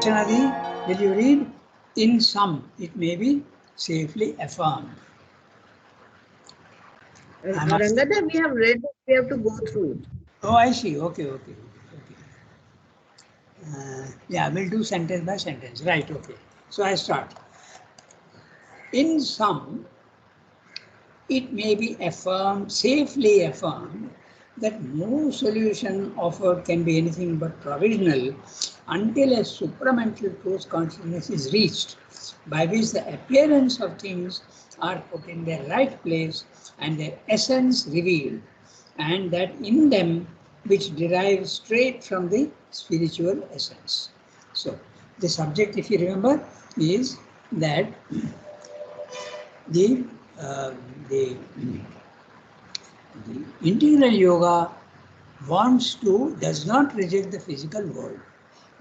Archanadi, will you read? In sum, it may be safely affirmed. Rangada, we have read it, we have to go through it. Oh, I see. Okay. Yeah, we'll do sentence by sentence. Right, okay. So I start. In sum, it may be affirmed, safely affirmed, that no solution offered can be anything but provisional until a supramental close consciousness is reached, by which the appearance of things are put in their right place and their essence revealed, and that in them which derives straight from the spiritual essence. So, the subject, if you remember, is that the uh, the the integral yoga does not reject the physical world.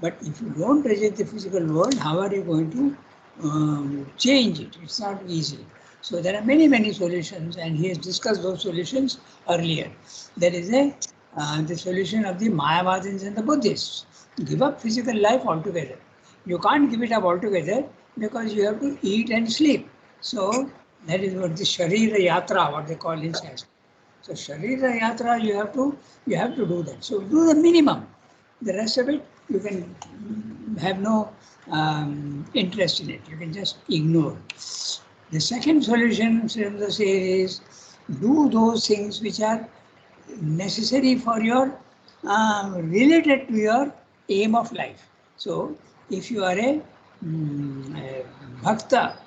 But if you don't reject the physical world, how are you going to change it? It's not easy. So there are many solutions, and he has discussed those solutions earlier. There is the solution of the Mayavadins and the Buddhists. Give up physical life altogether. You can't give it up altogether because you have to eat and sleep. So that is what the Sharira Yatra, what they call in Sanskrit. So Sharira Yatra, you have to do that. So do the minimum. The rest of it, you can have no interest in it. You can just ignore. The second solution, Srila says, is do those things which are necessary for your, related to your aim of life. So if you are a bhakta,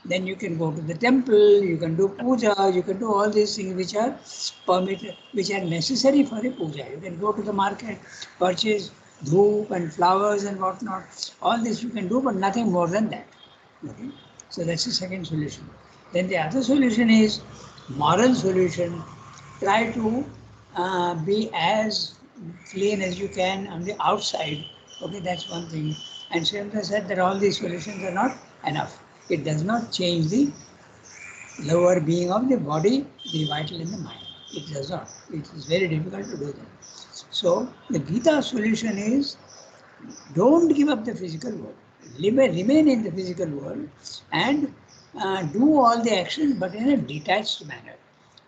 then you can go to the temple, you can do puja, you can do all these things which are permitted, which are necessary for a puja. You can go to the market, purchase dhoop and flowers and whatnot. All this you can do, but nothing more than that. Okay? So that's the second solution. Then the other solution is moral solution. Try to be as clean as you can on the outside. Okay, that's one thing. And Srimata said that all these solutions are not enough. It does not change the lower being of the body, the vital and the mind. It does not. It is very difficult to do that. So the Gita solution is don't give up the physical world. Remain in the physical world and do all the actions, but in a detached manner.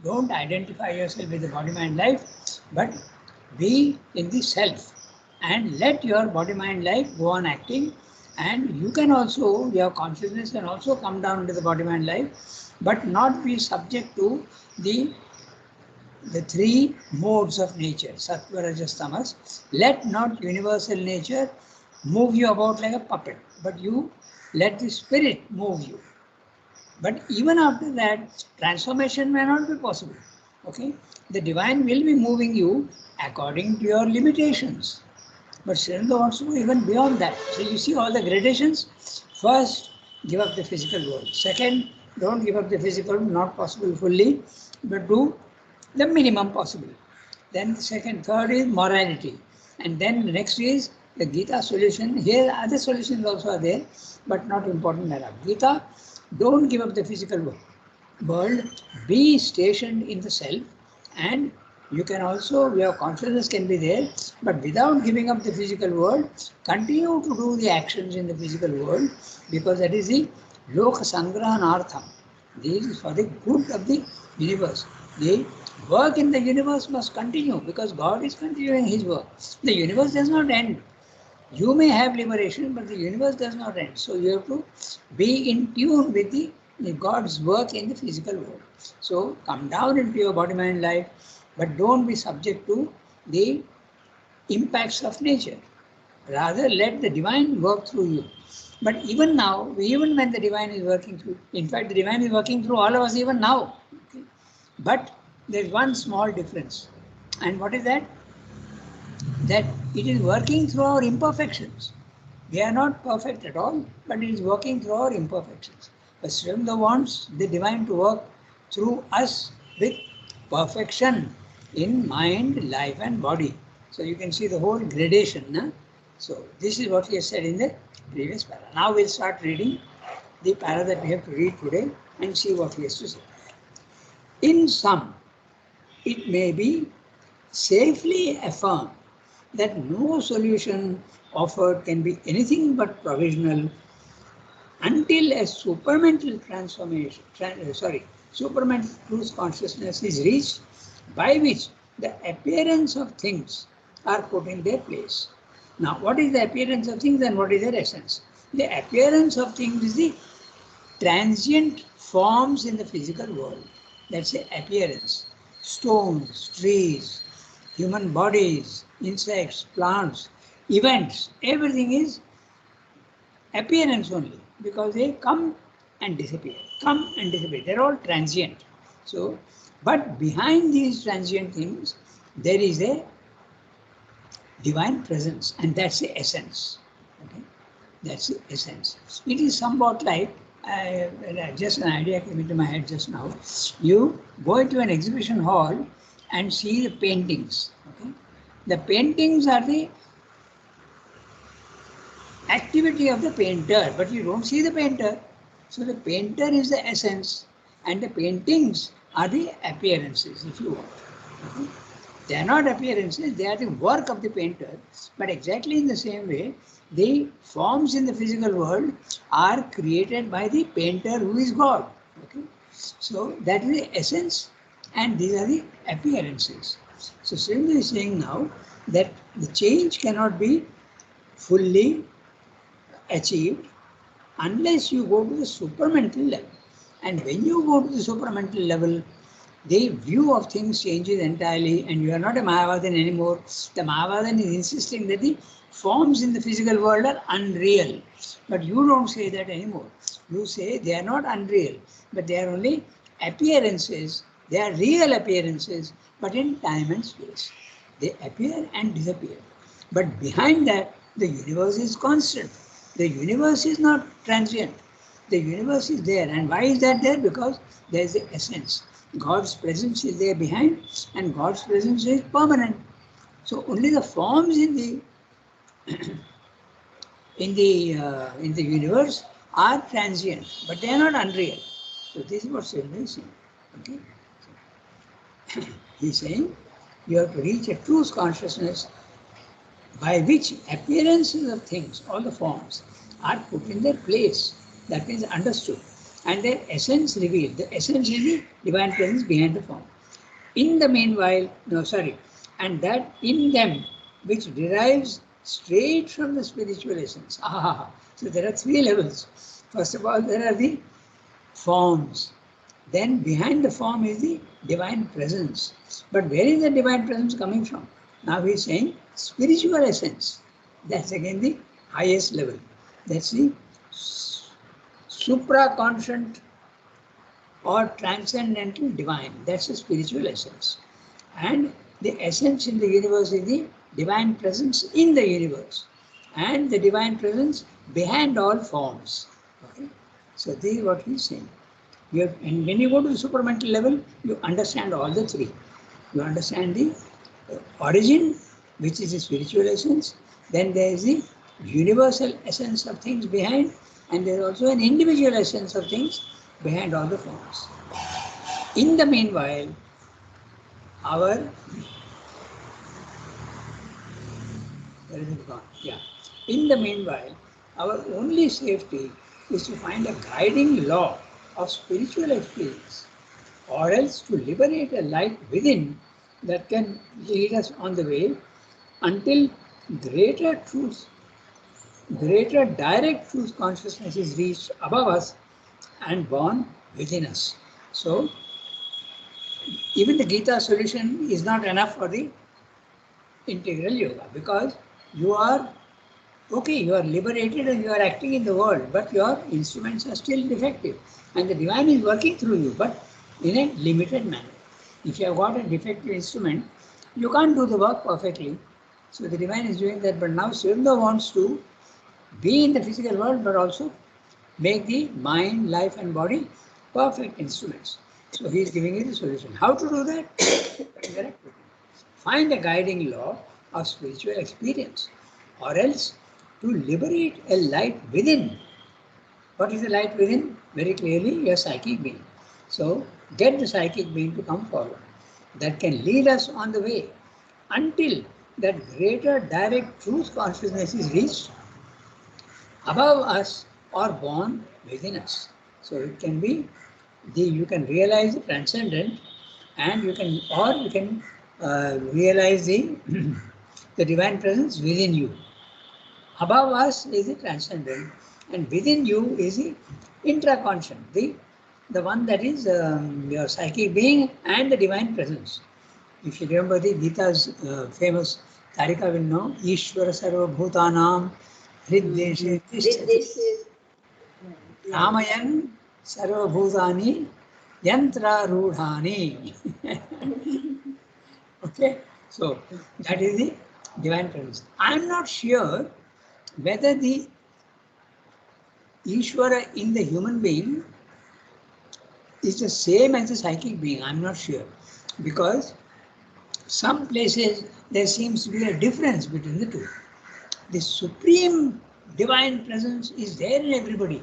Don't identify yourself with the body, mind, life, but be in the self and let your body, mind, life go on acting. And you can also, your consciousness can also come down to the body, mind, life, but not be subject to the three modes of nature, sattva, rajas, tamas. Let not universal nature move you about like a puppet, but you let the spirit move you. But even after that, transformation may not be possible. Okay, the divine will be moving you according to your limitations. But Srinda wants to go even beyond that. So you see all the gradations. First, give up the physical world. Second, don't give up the physical, not possible fully, but do the minimum possible. Then the second, third is morality. And then the next is the Gita solution. Here other solutions also are there, but not important enough. Gita, don't give up the physical world, be stationed in the self, and you can also, your consciousness can be there, but without giving up the physical world, continue to do the actions in the physical world, because that is the Loka Sangrahanartham. This is for the good of the universe. The work in the universe must continue because God is continuing His work. The universe does not end. You may have liberation, but the universe does not end. So you have to be in tune with the God's work in the physical world. So come down into your body, mind, life, but don't be subject to the impacts of nature. Rather, let the divine work through you. But even now, even when the divine is working through, in fact, the divine is working through all of us even now. Okay? But there is one small difference. And what is that? That it is working through our imperfections. We are not perfect at all, but it is working through our imperfections. But Srimda wants the divine to work through us with perfection in mind, life and body. So you can see the whole gradation. Na? So this is what he has said in the previous para. Now we'll start reading the para that we have to read today and see what he has to say. In sum, it may be safely affirmed that no solution offered can be anything but provisional until a supermental transformation, supermental truth consciousness is reached, by which the appearance of things are put in their place. Now, what is the appearance of things and what is their essence? The appearance of things is the transient forms in the physical world. That's the appearance. Stones, trees, human bodies, insects, plants, events, everything is appearance only, because they come and disappear, come and disappear. They're all transient. So, but behind these transient things, there is a divine presence, and that's the essence. Okay? That's the essence. It is somewhat like, just an idea came into my head just now. You go into an exhibition hall and see the paintings. Okay? The paintings are the activity of the painter, but you don't see the painter. So the painter is the essence, and the paintings are the appearances, if you want. Okay? They are not appearances, they are the work of the painter. But exactly in the same way, the forms in the physical world are created by the painter who is God. Okay? So that is the essence, and these are the appearances. So Srindu is saying now that the change cannot be fully achieved unless you go to the supramental level. And when you go to the supramental level, the view of things changes entirely, and you are not a Mayavadan anymore. The Mayavadan is insisting that the forms in the physical world are unreal. But you don't say that anymore. You say they are not unreal, but they are only appearances. They are real appearances, but in time and space. They appear and disappear. But behind that, the universe is constant. The universe is not transient. The universe is there. And why is that there? Because there is the essence. God's presence is there behind, and God's presence is permanent. So only the forms in the in the universe are transient, but they are not unreal. So this is what Sridhar is saying. Okay, he is saying you have to reach a truth consciousness by which appearances of things, all the forms, are put in their place. That means understood, and their essence revealed. The essence is the divine presence behind the form. In the meanwhile, and that in them which derives straight from the spiritual essence. So there are three levels. First of all, there are the forms. Then behind the form is the divine presence. But where is the divine presence coming from? Now he is saying spiritual essence. That's again the highest level. That's the supra-conscient or transcendental divine. That's the spiritual essence. And the essence in the universe is the divine presence in the universe, and the divine presence behind all forms. Okay? So this is what he is saying. And when you go to the supramental level, you understand all the three. You understand the origin, which is the spiritual essence. Then there is the universal essence of things behind, and there is also an individual essence of things behind all the forms. In the meanwhile, In the meanwhile, our only safety is to find a guiding law of spiritual experience, or else to liberate a light within that can lead us on the way until greater truth, greater direct truth consciousness is reached above us and born within us. So, even the Gita solution is not enough for the integral yoga, because you are liberated and you are acting in the world, but your instruments are still defective, and the divine is working through you, but in a limited manner. If you have got a defective instrument, you can't do the work perfectly. So the divine is doing that, but now Sridhar wants to be in the physical world, but also make the mind, life and body perfect instruments. So he is giving you the solution. How to do that? Find a guiding law of spiritual experience, or else to liberate a light within. What is the light within? Very clearly, your psychic being. So get the psychic being to come forward. That can lead us on the way until that greater direct truth consciousness is reached above us or born within us. So it can be you can realize the transcendent, and you can realize the the divine presence within you. Above us is the transcendent, and within you is the intraconscious, the one that is your psychic being and the divine presence. If you remember the Gita's famous Tarika will know, Ishvara Sarva Bhutanam Hriddeshe Tishtati Ramayan Sarva Bhutani Yantra Rudhani. Okay, so that is the divine presence. I am not sure whether the Ishvara in the human being is the same as the psychic being. I'm not sure, because some places there seems to be a difference between the two. The supreme divine presence is there in everybody,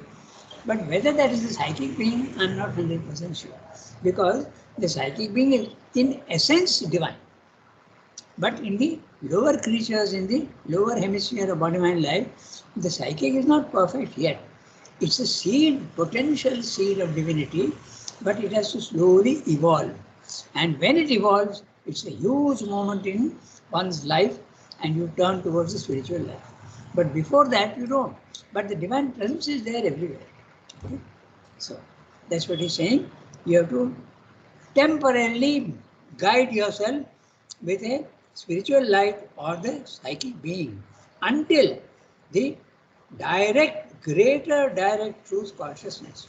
but whether that is the psychic being, I'm not 100% sure, because the psychic being is in essence divine. But in the lower creatures, in the lower hemisphere of body mind life, the psychic is not perfect yet. It's a seed, potential seed of divinity, but it has to slowly evolve. And when it evolves, it's a huge moment in one's life, and you turn towards the spiritual life. But before that, you don't. But the divine presence is there everywhere. Okay? So that's what he's saying. You have to temporarily guide yourself with a spiritual light or the psychic being until the greater direct truth consciousness.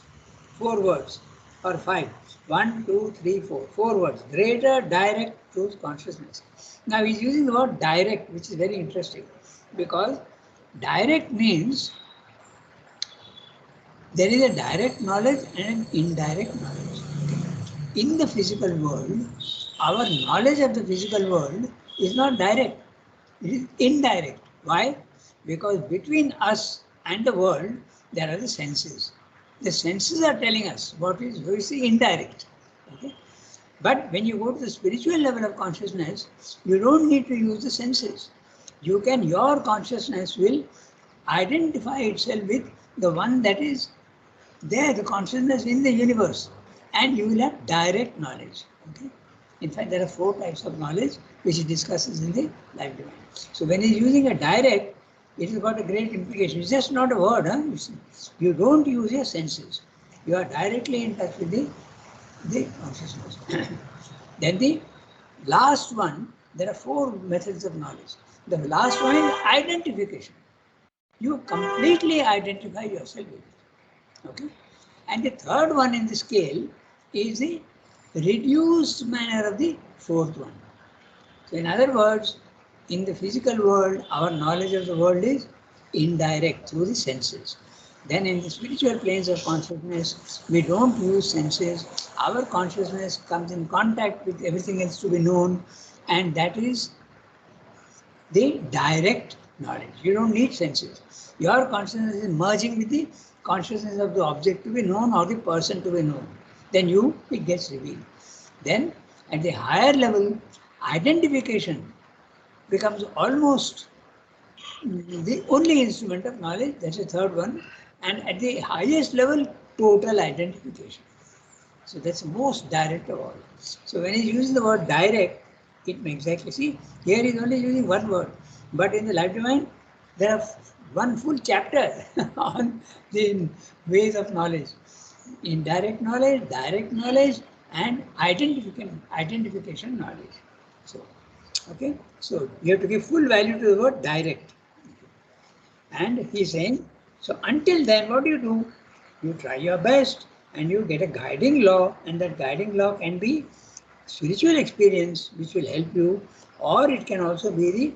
4 words or 5. 1, 2, 3, 4. 4 words. Greater direct truth consciousness. Now he's using the word direct, which is very interesting, because direct means there is a direct knowledge and an indirect knowledge. In the physical world, our knowledge of the physical world is not direct, it is indirect. Why? Because between us and the world, there are the senses. The senses are telling us what is indirect. Okay? But when you go to the spiritual level of consciousness, you don't need to use the senses. Your consciousness will identify itself with the one that is there, the consciousness in the universe, and you will have direct knowledge. Okay? In fact, there are 4 types of knowledge which he discusses in the Life Divine. So when he's using a direct, it has got a great implication. It's just not a word. Huh? You don't use your senses. You are directly in touch with the consciousness. Then the last one, there are 4 methods of knowledge. The last one is identification. You completely identify yourself with it. Okay? And the third one in the scale is the reduced manner of the 4th one. So in other words, in the physical world, our knowledge of the world is indirect through the senses. Then in the spiritual planes of consciousness, we don't use senses. Our consciousness comes in contact with everything else to be known, and that is the direct knowledge. You don't need senses. Your consciousness is merging with the consciousness of the object to be known or the person to be known. Then it gets revealed. Then at the higher level, identification becomes almost the only instrument of knowledge. That's the third one. And at the highest level, total identification. So that's the most direct of all. So when he's using the word direct, it makes exactly, see, here he's only using one word. But in the Life Divine, there are one full chapter on the ways of knowledge. Indirect knowledge, direct knowledge, and identification knowledge. So, okay, so you have to give full value to the word direct. And he's saying, so until then, what do? You try your best and you get a guiding law, and that guiding law can be spiritual experience which will help you, or it can also be the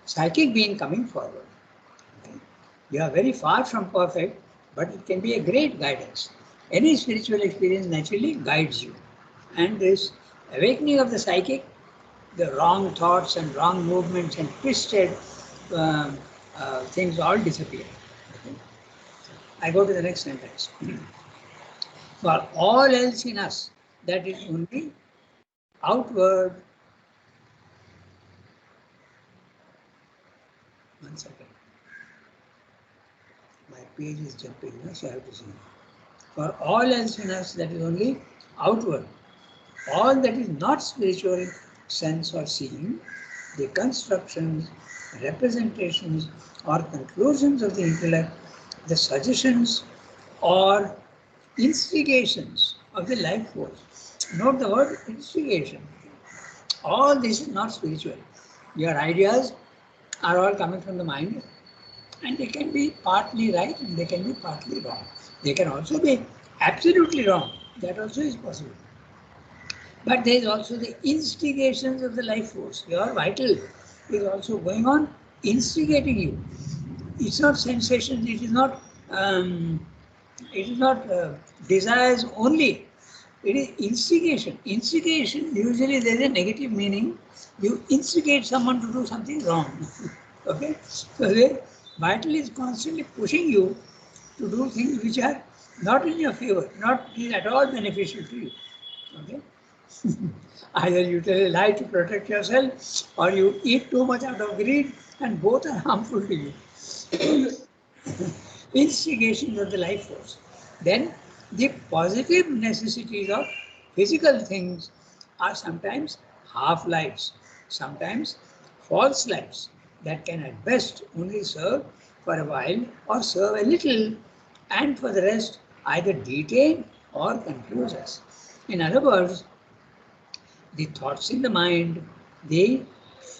psychic being coming forward. Okay? You are very far from perfect, but it can be a great guidance. Any spiritual experience naturally guides you. And this awakening of the psychic, the wrong thoughts and wrong movements and twisted things all disappear. Okay? I go to the next sentence. For all else in us, that is only outward page is jumping, so I have to see. For all else in us, that is only outward. All that is not spiritual sense or seeing, the constructions, representations, or conclusions of the intellect, the suggestions or instigations of the life force. Note the word instigation. All this is not spiritual. Your ideas are all coming from the mind, and they can be partly right and they can be partly wrong. They can also be absolutely wrong. That also is possible. But there is also the instigations of the life force. Your vital is also going on, instigating you. It's not sensations. It is not desires only. It is instigation. Instigation, usually there is a negative meaning. You instigate someone to do something wrong. Okay? So the vital is constantly pushing you to do things which are not in your favor, not at all beneficial to you. Okay? Either you tell a lie to protect yourself or you eat too much out of greed, and both are harmful to you. Instigations of the life force. Then the positive necessities of physical things are sometimes half lives, sometimes false lives that can at best only serve for a while or serve a little, and for the rest either detain or confuse us. In other words, the thoughts in the mind, the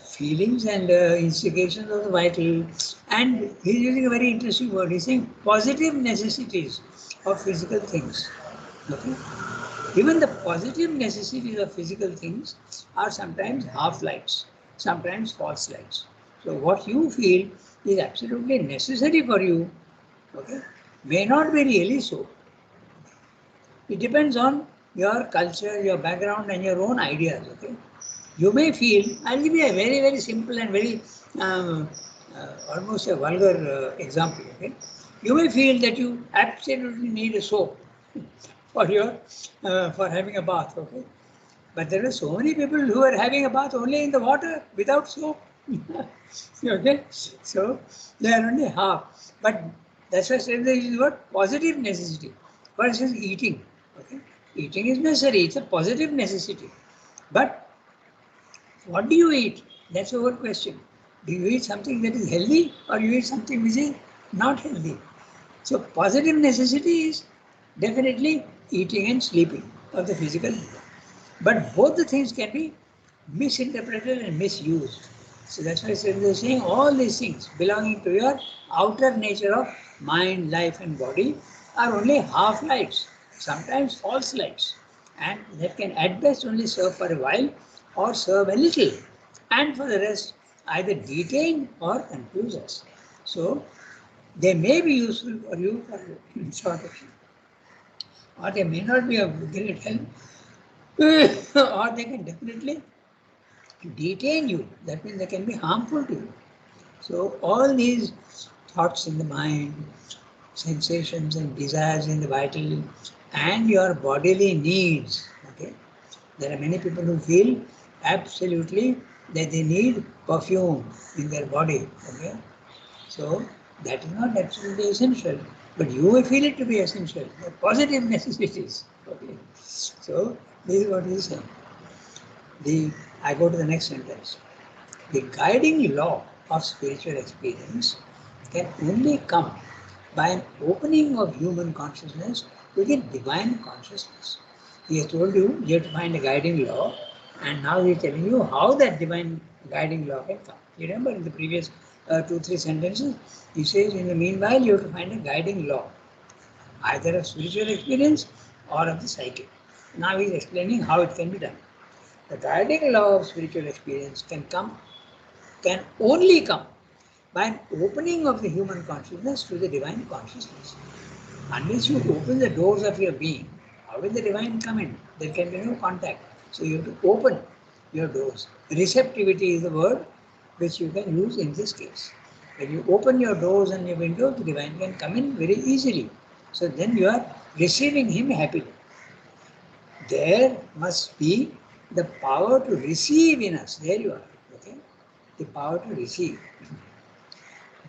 feelings and instigations of the vital, and he's using a very interesting word. He's saying positive necessities of physical things. Okay? Even the positive necessities of physical things are sometimes half lights, sometimes false lights. So what you feel is absolutely necessary for you, okay, may not be really so. It depends on your culture, your background, and your own ideas. Okay, you may feel. I'll give you a very very simple and very almost a vulgar example. Okay, you may feel that you absolutely need a soap for having a bath. Okay, but there are so many people who are having a bath only in the water without soap. Okay, so they are only half. But that's why I said there is what positive necessity. For instance, eating. Okay, eating is necessary. It's a positive necessity. But what do you eat? That's a good question. Do you eat something that is healthy or you eat something which is not healthy? So positive necessity is definitely eating and sleeping of the physical. But both the things can be misinterpreted and misused. So that's why they're saying all these things belonging to your outer nature of mind, life, and body are only half lights, sometimes false lights, and that can at best only serve for a while or serve a little, and for the rest either detain or confuse us. So they may be useful for you for short action, or they may not be of great help, or they can definitely detain you. That means they can be harmful to you. So all these thoughts in the mind, sensations and desires in the vital, and your bodily needs. Okay, there are many people who feel absolutely that they need perfume in their body. Okay, so that is not absolutely essential, but you may feel it to be essential. The positive necessities. Okay, so this is what he is saying. I go to the next sentence. The guiding law of spiritual experience can only come by an opening of human consciousness to the divine consciousness. He has told you you have to find a guiding law, and now he is telling you how that divine guiding law can come. You remember in the previous 2-3 sentences, he says in the meanwhile you have to find a guiding law, either of spiritual experience or of the psychic. Now he is explaining how it can be done. The guiding law of spiritual experience can only come by an opening of the human consciousness to the divine consciousness. Unless you open the doors of your being, how will the divine come in? There can be no contact. So you have to open your doors. Receptivity is the word which you can use in this case. When you open your doors and your windows, the divine can come in very easily. So then you are receiving him happily. There must be the power to receive in us. There you are. Okay? The power to receive.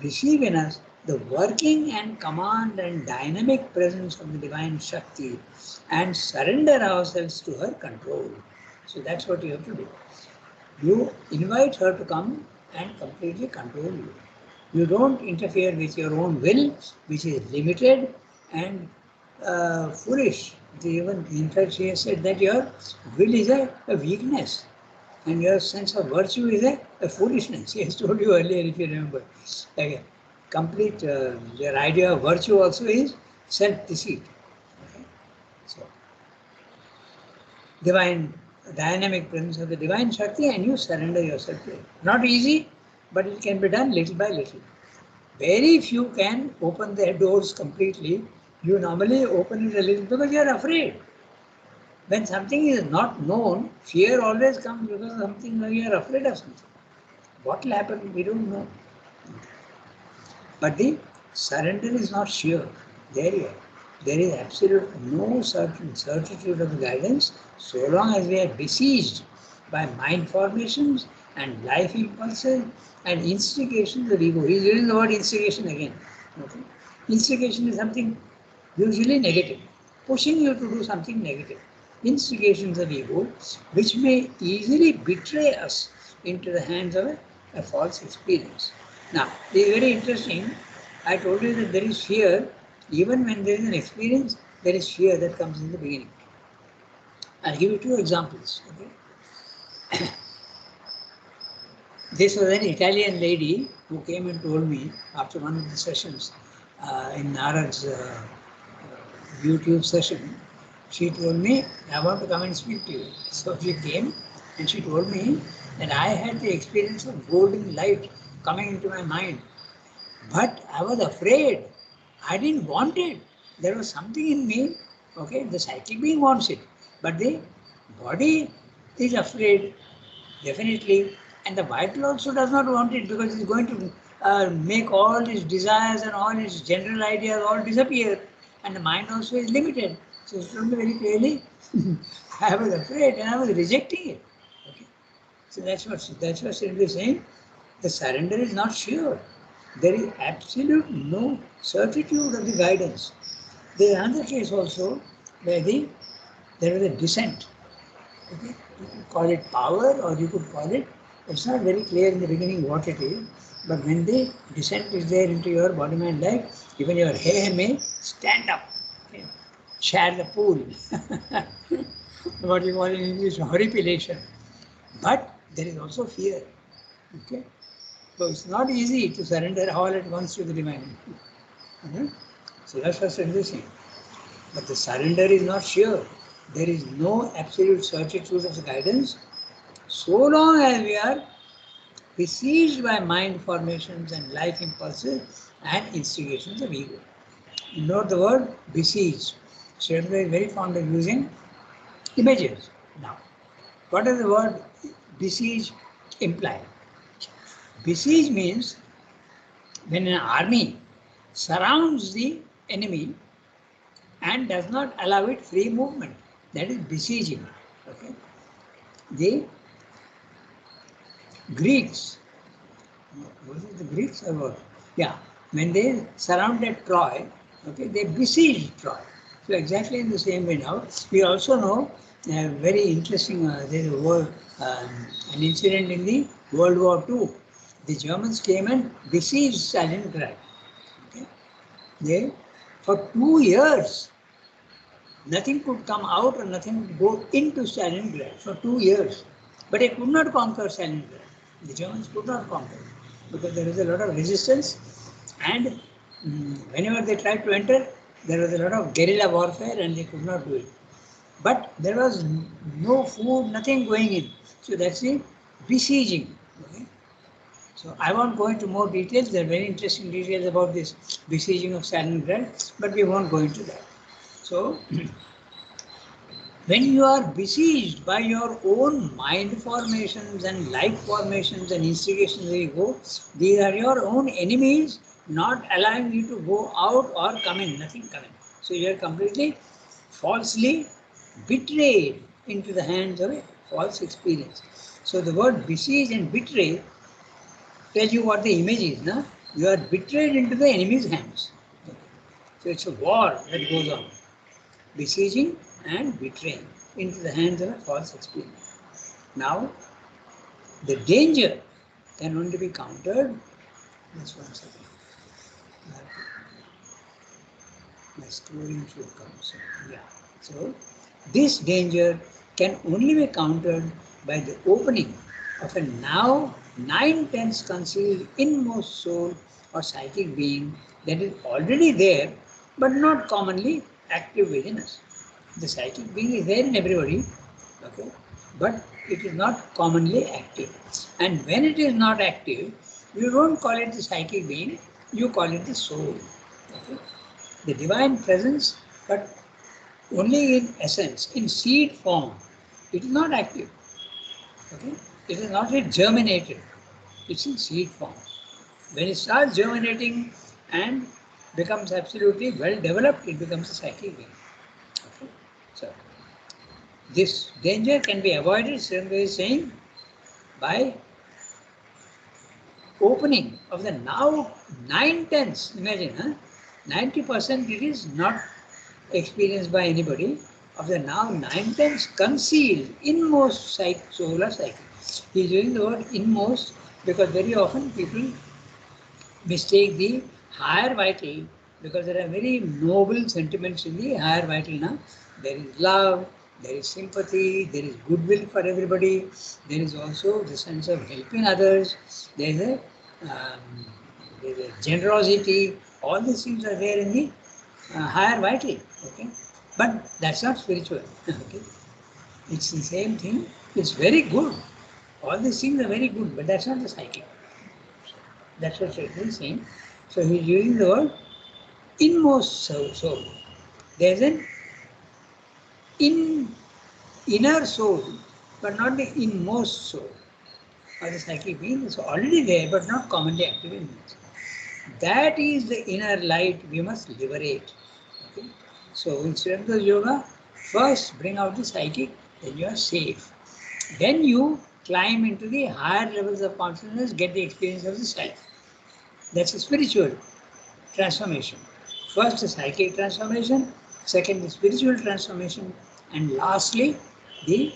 Receive in us the working and command and dynamic presence of the divine Shakti and surrender ourselves to her control. So that's what you have to do. You invite her to come and completely control you. You don't interfere with your own will, which is limited and foolish. Even in fact, she has said that your will is a weakness, and your sense of virtue is a foolishness. She has told you earlier, if you remember. Like complete, your idea of virtue also is self-deceit. Okay? So, divine, dynamic presence of the divine Shakti, and you surrender yourself to it. Not easy, but it can be done little by little. Very few can open their doors completely. You normally open it a little because you are afraid. When something is not known, fear always comes because something you are afraid of something. What will happen, we don't know. But the surrender is not sure. There you are. There is absolute no certitude of the guidance so long as we are besieged by mind formations and life impulses and instigations of ego. He's using the word instigation again. Okay? Instigation is something usually negative, pushing you to do something negative. Instigations of ego, which may easily betray us into the hands of a false experience. Now, this is very interesting. I told you that there is fear, even when there is an experience, there is fear that comes in the beginning. I'll give you two examples. Okay? This was an Italian lady who came and told me after one of the sessions in Narad's YouTube session. She told me, I want to come and speak to you. So she came and she told me that I had the experience of golden light coming into my mind. But I was afraid. I didn't want it. There was something in me, okay, the psychic being wants it. But the body is afraid, definitely. And the vital also does not want it because it's going to make all its desires and all its general ideas all disappear. And the mind also is limited. So it's told me very clearly, I was afraid and I was rejecting it. Okay. So that's what Sridhar is saying. The surrender is not sure. There is absolute no certitude of the guidance. There is another case also where there was a descent. Okay? You could call it power or you could call it, it's not very clear in the beginning what it is, but when the descent is there into your body, mind, life, even your hair may stand up, okay? Share the pool, what you call in English horripilation. But there is also fear. Okay? So it's not easy to surrender all at once to the divine. Okay? So that's what Sridhar is saying. But the surrender is not sure. There is no absolute certitude of the guidance so long as we are besieged by mind formations and life impulses and instigations of ego. Note the word besieged. Sridhar is very fond of using images. Now, what does the word besiege imply? Besiege means when an army surrounds the enemy and does not allow it free movement. That is besieging. Okay? The Greeks, was it the Greeks or what? Yeah, when they surrounded Troy, okay, they besieged Troy. So exactly in the same way now, we also know very interesting, there was an incident in the World War II. The Germans came and besieged Stalingrad. Okay? They, for 2 years, nothing could come out or nothing could go into Stalingrad for 2 years. But they could not conquer Stalingrad. The Germans could not conquer because there was a lot of resistance, and whenever they tried to enter, there was a lot of guerrilla warfare and they could not do it. But there was no food, nothing going in. So that's the besieging. Okay? So I won't go into more details. There are very interesting details about this besieging of Stalingrad, but we won't go into that. So when you are besieged by your own mind formations and life formations and instigations of ego, these are your own enemies, not allowing you to go out or come in, nothing coming. So you are completely falsely betrayed into the hands of a false experience. So the word besiege and betray tell you what the image is. No? You are betrayed into the enemy's hands. So it's a war that goes on, besieging and betraying into the hands of a false experience. Now, the danger can only be countered. Just 1 second. My scrolling should come. So, yeah. So, this danger can only be countered by the opening of a now 9/10 concealed inmost soul or psychic being that is already there but not commonly active within us. The psychic being is there in everybody, okay, but it is not commonly active. And when it is not active, you don't call it the psychic being, you call it the soul. Okay? The divine presence, but only in essence, in seed form. It is not active. Okay? It is not yet germinated. It's in seed form. When it starts germinating and becomes absolutely well developed, it becomes a psychic being. Okay? So, this danger can be avoided, Srinath is saying, by opening of the now 9/10. Imagine, 90% it is not experienced by anybody. Of the now 9/10 concealed inmost soul or psyche. He is using the word inmost because very often people mistake the higher vital, because there are very noble sentiments in the higher vital now. There is love, there is sympathy, there is goodwill for everybody, there is also the sense of helping others, there is there is a generosity. All these things are there in the higher vital. Okay, but that's not spiritual. Okay, it's the same thing. It's very good. All these things are very good, but that's not the psychic. That's what Shakespeare is saying. So he's using the word inmost soul. There's an inner soul, but not the inmost soul. Or the psychic being is already there, but not commonly active in it. That is the inner light we must liberate. Okay? So in Srinath Yoga, first bring out the psychic, then you are safe. Then you climb into the higher levels of consciousness, get the experience of the self. That's a spiritual transformation. First, the psychic transformation, second, the spiritual transformation, and lastly, the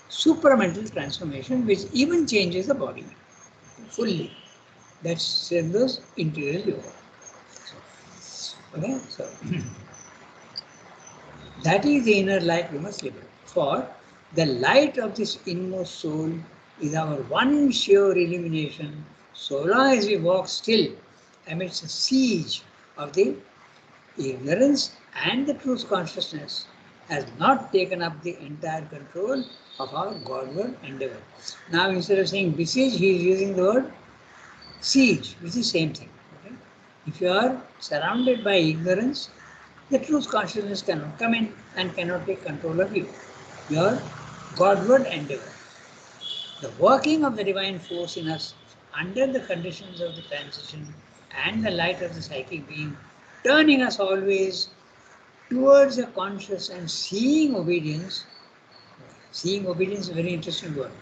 supramental transformation, which even changes the body fully. That's Srinath's interior yoga. Okay, so that is the inner light we must liberate. For the light of this inmost soul is our one sure illumination, so long as we walk still amidst the siege of the ignorance, and the truth consciousness has not taken up the entire control of our Godward endeavor. Now, instead of saying besiege, he is using the word siege, which is the same thing. Okay? If you are surrounded by ignorance, the truth consciousness cannot come in and cannot take control of you. Your Godward endeavor. The working of the divine force in us under the conditions of the transition and the light of the psychic being, turning us always towards a conscious and seeing obedience. Seeing obedience is a very interesting word.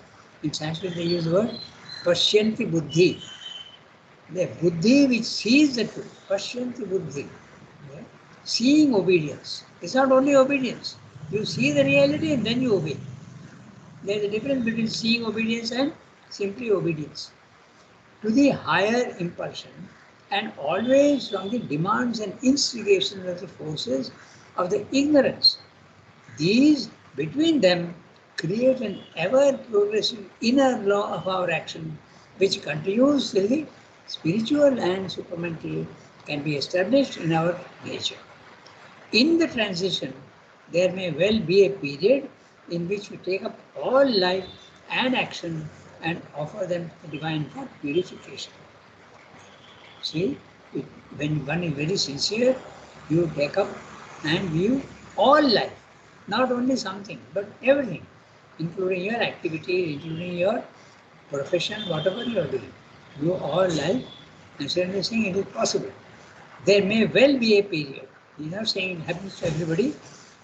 In Sanskrit they use the word Pashyanti Buddhi. The Buddhi which sees the truth. Pashyanti Buddhi. Yeah. Seeing obedience. It's not only obedience. You see the reality and then you obey. There's a difference between seeing obedience and simply obedience. To the higher impulsion and always from the demands and instigations of the forces of the ignorance. These, between them, create an ever-progressive inner law of our action, which continues till the spiritual and supramental can be established in our nature. In the transition, there may well be a period in which we take up all life and action and offer them to divine for purification. See, when one is very sincere, you take up and view all life, not only something, but everything, including your activity, including your profession, whatever you are doing. View all life, and certainly saying it is possible. There may well be a period, he's not saying it happens to everybody,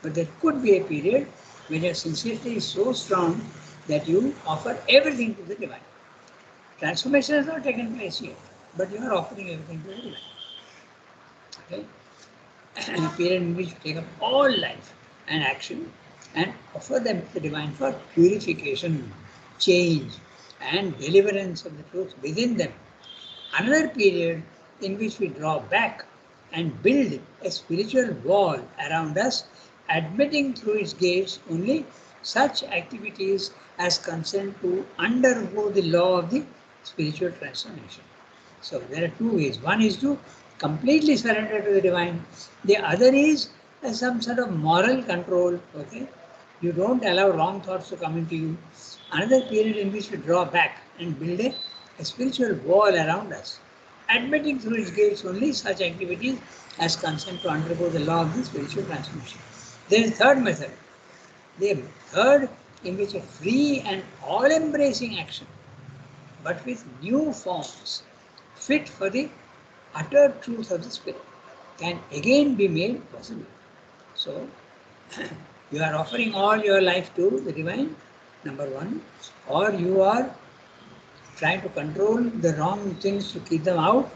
but there could be a period when your sincerity is so strong that you offer everything to the divine. Transformation has not taken place yet. but you are offering everything to the divine. Okay? A period in which you take up all life and action and offer them to the divine for purification, change, and deliverance of the truth within them. Another period in which we draw back and build a spiritual wall around us, admitting through its gates only such activities as consent to undergo the law of the spiritual transformation. So there are two ways. One is to completely surrender to the divine. The other is some sort of moral control. Okay, you don't allow wrong thoughts to come into you. Another period in which we draw back and build a spiritual wall around us, admitting through its gates only such activities as consent to undergo the law of the spiritual transformation. There is a third method. The third in which a free and all-embracing action, but with new forms, fit for the utter truth of the Spirit, can again be made possible. So, you are offering all your life to the divine, number one, or you are trying to control the wrong things to keep them out.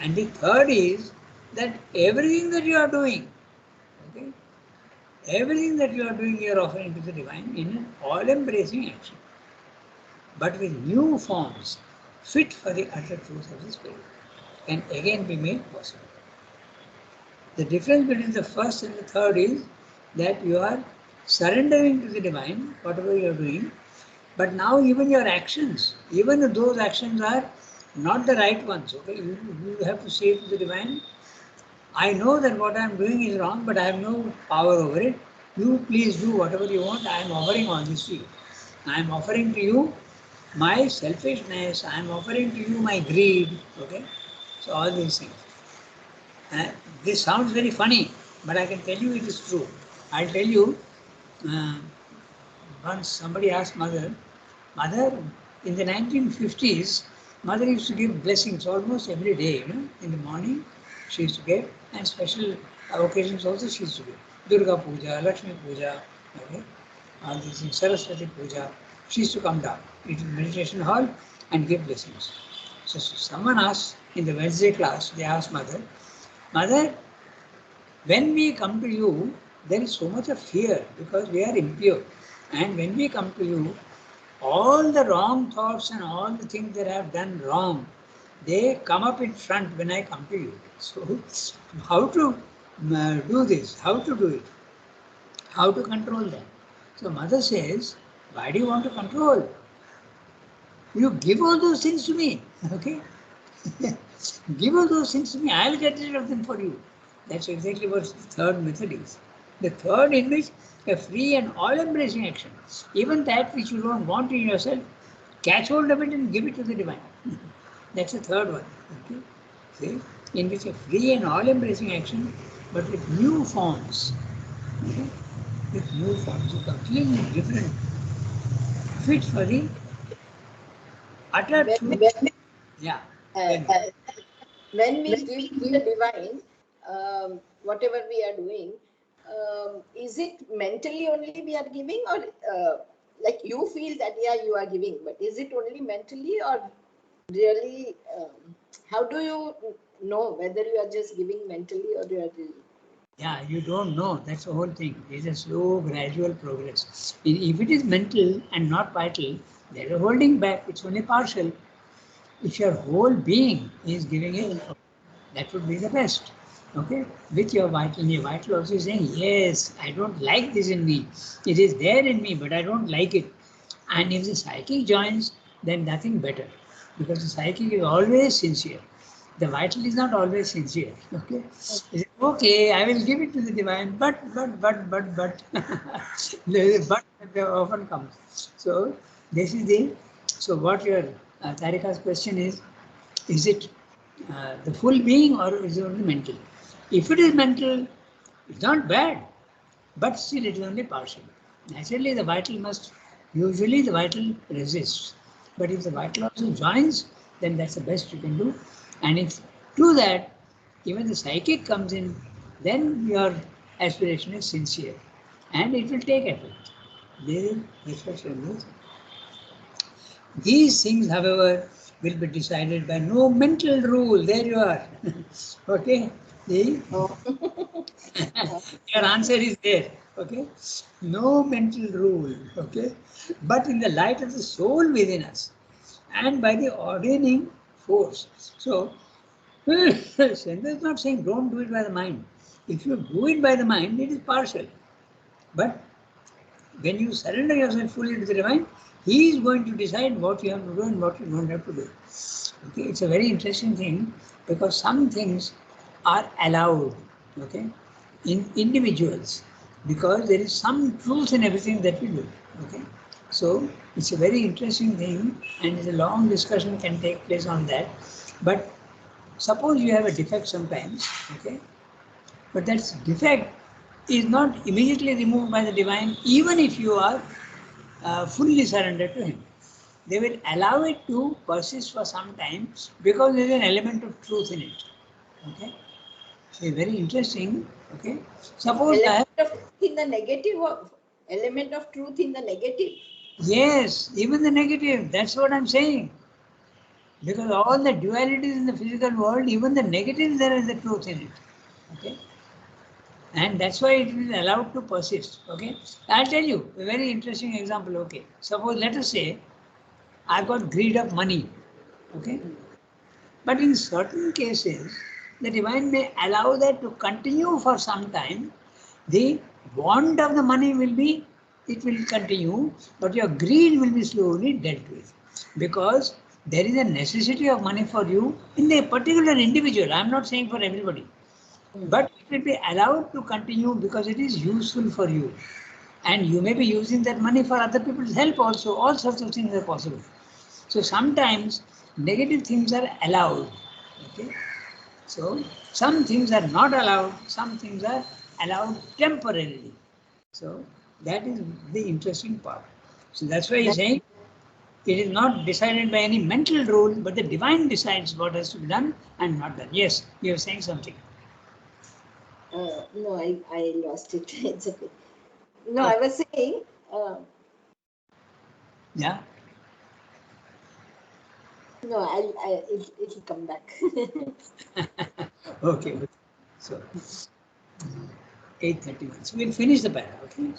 And the third is that everything that you are doing, okay, everything that you are doing, you are offering to the divine in an all-embracing action, but with new forms fit for the utter truth of the Spirit, can again be made possible. The difference between the first and the third is that you are surrendering to the divine, whatever you are doing, but now even your actions, even if those actions are not the right ones, okay, you have to say to the divine, I know that what I am doing is wrong, but I have no power over it. You please do whatever you want. I am offering all this to you. I am offering to you my selfishness. I am offering to you my greed. Okay, so all these things. This sounds very funny, but I can tell you it is true. I'll tell you. Uh, Once somebody asked Mother, in the 1950s, Mother used to give blessings almost every day, in the morning she used to give, and special occasions also she used to give. Durga Puja, Lakshmi Puja, okay, all these things, Saraswati Puja. She used to come down into the meditation hall and give blessings. So someone asked in the Wednesday class, they asked Mother, when we come to you, there is so much of fear because we are impure. And when we come to you, all the wrong thoughts and all the things that I have done wrong, they come up in front when I come to you. So, how to do this? How to do it? How to control them? So, Mother says, why do you want to control? You give all those things to me, okay? Give all those things to me, I'll get rid of them for you. That's exactly what the third method is. The third in which a free and all-embracing action, even that which you don't want in yourself, catch hold of it and give it to the divine. That's the third one. Okay? See? In which a free and all-embracing action, but with new forms. Okay? With new forms, completely different, fit for the utter truth. Yeah. Uh, when we give to the divine, whatever we are doing, is it mentally only we are giving, or like you feel that yeah you are giving, but is it only mentally or really? How do you know whether you are just giving mentally or you are really? Yeah, you don't know. That's the whole thing. It's a slow, gradual progress. If it is mental and not vital, there is holding back. It's only partial. If your whole being is giving it, that would be the best. Okay? With your vital also is saying, yes, I don't like this in me. It is there in me, but I don't like it. And if the psychic joins, then nothing better. Because the psychic is always sincere. The vital is not always sincere. Okay? Okay, I will give it to the divine, but. But often comes. So, this is so what your Tarika's question is it the full being or is it only mental? If it is mental, it's not bad, but still it is only partial. Naturally, usually the vital resists. But if the vital also joins, then that's the best you can do. And if to that, even the psychic comes in, then your aspiration is sincere. And it will take effort. This is what you do. These things, however, will be decided by no mental rule. There you are. Okay. See? Oh. Your answer is there. Okay. No mental rule. Okay. But in the light of the soul within us and by the ordaining force. So, Sendra is not saying don't do it by the mind. If you do it by the mind, it is partial. But when you surrender yourself fully to the divine, he is going to decide what you have to do and what you don't have to do. Okay, it's a very interesting thing because some things are allowed, okay, in individuals because there is some truth in everything that we do. Okay, so it's a very interesting thing and it's a long discussion can take place on that. But suppose you have a defect sometimes, okay, but that defect is not immediately removed by the divine, even if you are fully surrendered to him. They will allow it to persist for some time because there is an element of truth in it. Okay, so it's very interesting. Okay, suppose I have, Element of truth in the negative, element of truth in the negative. yes, even the negative. That's what I'm saying. Because all the dualities in the physical world, even the negative, there is the truth in it. Okay. And that's why it is allowed to persist. Okay, I'll tell you a very interesting example. Okay, suppose let us say I've got greed of money. Okay, but in certain cases, the divine may allow that to continue for some time. The want of the money will be, it will continue, but your greed will be slowly dealt with because there is a necessity of money for you in a particular individual. I'm not saying for everybody. But it will be allowed to continue because it is useful for you. And you may be using that money for other people's help also. All sorts of things are possible. So sometimes negative things are allowed. Okay. So some things are not allowed, some things are allowed temporarily. So that is the interesting part. So that's why he's saying it is not decided by any mental rule, but the divine decides what has to be done and not done. Yes, you are saying something. No, I lost it. It's okay. No, Oh, I was saying, yeah. no, it'll come back. Okay. So 8:31. So we'll finish the para. Okay.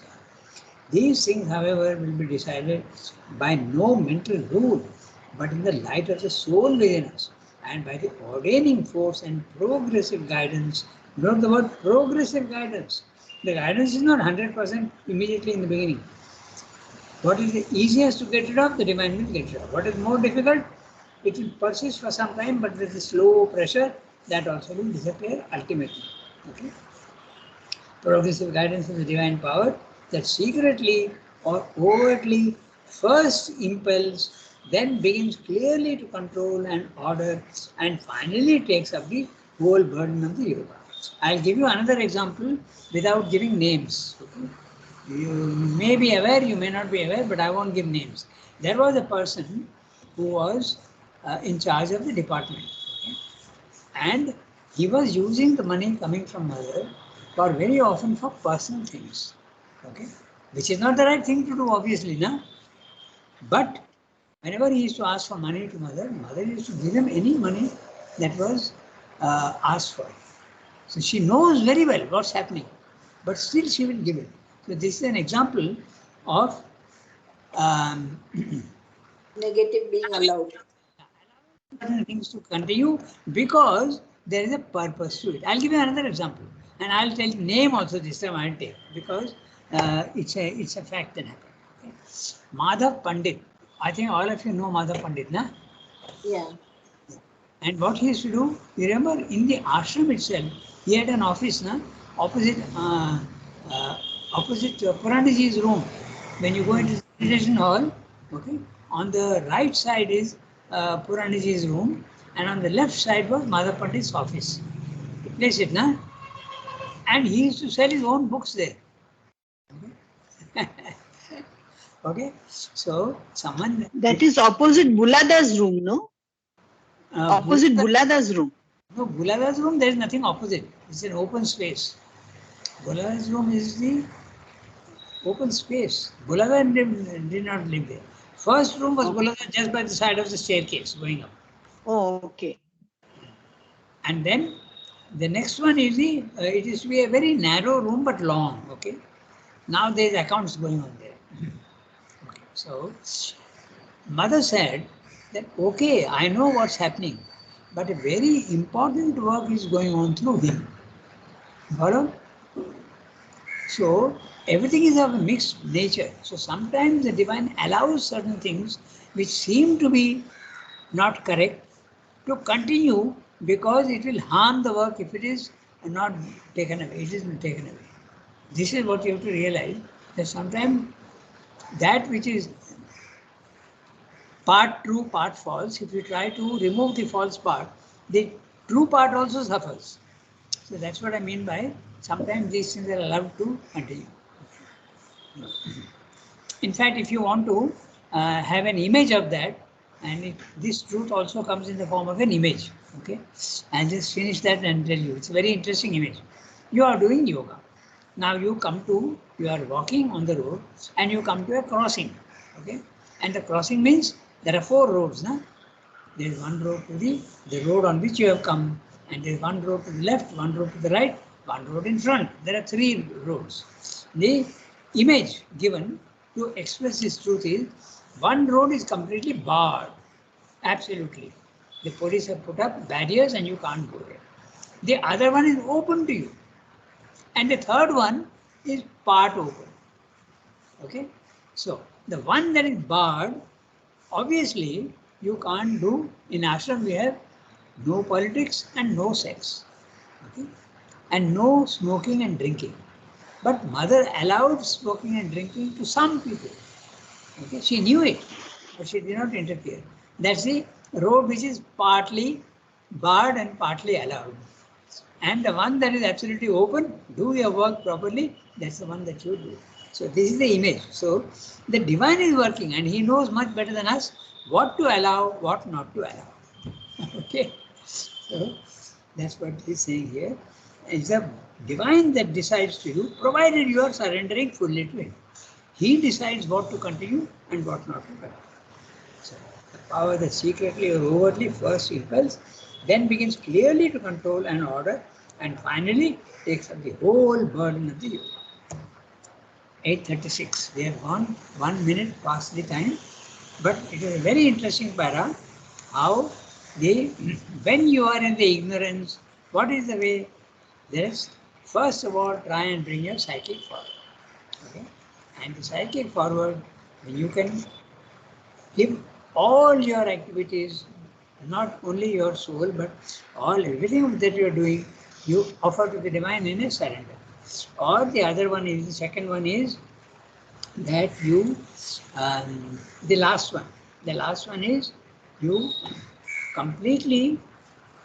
These things, however, will be decided by no mental rule, but in the light of the soul within us, and by the ordaining force and progressive guidance. Note the word progressive guidance. The guidance is not 100% immediately in the beginning. What is the easiest to get rid of, the divine will get rid of. What is more difficult, it will persist for some time, but with a slow pressure, that also will disappear ultimately. Okay? Progressive guidance of the divine power that secretly or overtly first impels, then begins clearly to control and order, and finally takes up the whole burden of the yoga. I'll give you another example without giving names. Okay? You may be aware, you may not be aware, but I won't give names. There was a person who was in charge of the department. Okay? And he was using the money coming from mother for very often for personal things. Okay? Which is not the right thing to do, obviously, no? But whenever he used to ask for money to mother, mother used to give him any money that was asked for. So she knows very well what's happening, but still she will give it. So this is an example of um, Negative being allowed. certain things to continue because there is a purpose to it. I'll give you another example, and I'll tell you name also this time. I'll take because it's a fact that happened. Okay. Madhav Pandit. I think all of you know Madhav Pandit, na? Yeah. And what he used to do, you remember in the ashram itself, he had an office, na? Opposite uh, opposite Puranaji's room. When you go into the meditation hall, okay, on the right side is Puranaji's room, and on the left side was Madhav Pandit's office. Place it, na? And he used to sell his own books there. Okay, so someone That is opposite Bulada's room, no? Opposite Bulada- Bulada's room. no, Bulada's room, there is nothing opposite. It's an open space. Bulada's room is the open space. Bulada did not live there. First room was Okay. Bulada just by the side of the staircase going up. Oh, okay. And then the next one is it is to be a very narrow room but long. Okay. Now there is accounts going on there. Okay. So mother said that okay, I know what's happening, but a very important work is going on through him. Follow? So everything is of a mixed nature. So sometimes the divine allows certain things which seem to be not correct to continue because it will harm the work if it is not taken away. It isn't taken away. This is what you have to realize, that sometimes that which is part true, part false, if you try to remove the false part, the true part also suffers. So that's what I mean by sometimes these things are allowed to continue. In fact, if you want to have an image of that, and this truth also comes in the form of an image. Okay, I'll just finish that and tell you. It's a very interesting image. You are doing yoga. Now you are walking on the road and you come to a crossing. Okay, and the crossing means there are 4 roads. Na? There is one road to the road on which you have come, and there is one road to the left, one road to the right, one road in front. There are 3 roads. The image given to express this truth is one road is completely barred, absolutely. The police have put up barriers and you can't go there. The other one is open to you, and the third one is part open. Okay, so the one that is barred, obviously you can't do. In ashram we have no politics and no sex, okay, and no smoking and drinking. But mother allowed smoking and drinking to some people. Okay, she knew it, but she did not interfere. That's the road which is partly barred and partly allowed. And the one that is absolutely open, do your work properly, that's the one that you do. So this is the image. So the divine is working and he knows much better than us what to allow, what not to allow. Okay. So that's what he's saying here. It's the divine that decides to you, provided you are surrendering fully to him. He decides what to continue and what not to continue. So the power that secretly or overtly first impels, then begins clearly to control and order, and finally takes up the whole burden of the yoga. 8:36. We have gone 1 minute past the time, but it is a very interesting para. How when you are in the ignorance, what is the way? There is first of all try and bring your psychic forward. Okay, and the psychic forward, when you can give all your activities, not only your soul, but everything that you are doing, you offer to the divine in a surrender. Or the other one is, the second one is that you, the last one is you completely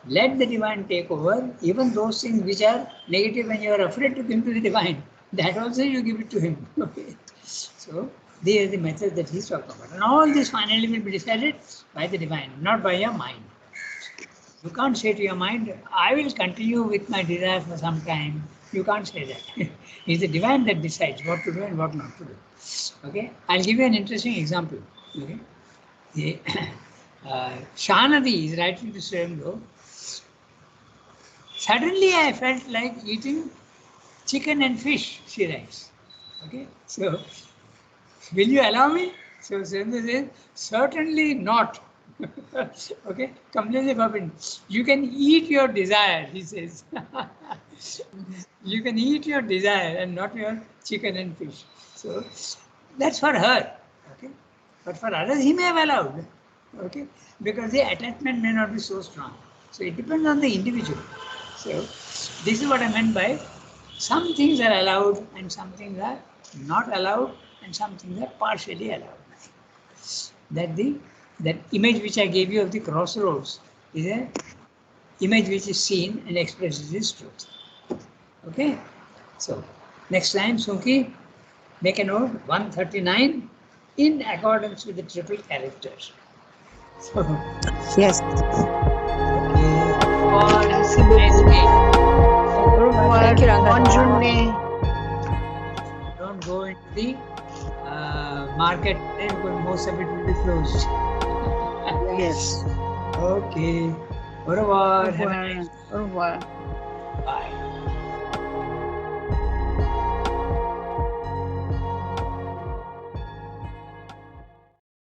let the divine take over, even those things which are negative and you are afraid to give to the divine, that also you give it to him. Okay. So these are the methods that he's talking about. And all this finally will be decided by the divine, not by your mind. You can't say to your mind, I will continue with my desire for some time. You can't say that. It's the divine that decides what to do and what not to do. Okay, I'll give you an interesting example. Okay, the, Shanadi is writing to Swayambhu. Suddenly I felt like eating chicken and fish, she writes. Okay, so will you allow me? So Swayambhu says, certainly not. Okay, completely forbidden. You can eat your desire, he says. You can eat your desire and not your chicken and fish. So that's for her. Okay, but for others he may have allowed. Okay, because the attachment may not be so strong. So it depends on the individual. So this is what I meant by some things are allowed and some things are not allowed and some things are partially allowed. That image which I gave you of the crossroads is an image which is seen and expresses this truth. Okay, so next time, Sunki, make a note 139 in accordance with the triple characters. So, Yes. okay. Merci beaucoup. Au revoir. Thank you, Ranga. Bonne journée. Don't go into the market today because most of it will be closed. Yes. Okay. Au revoir. Have a nice Au revoir.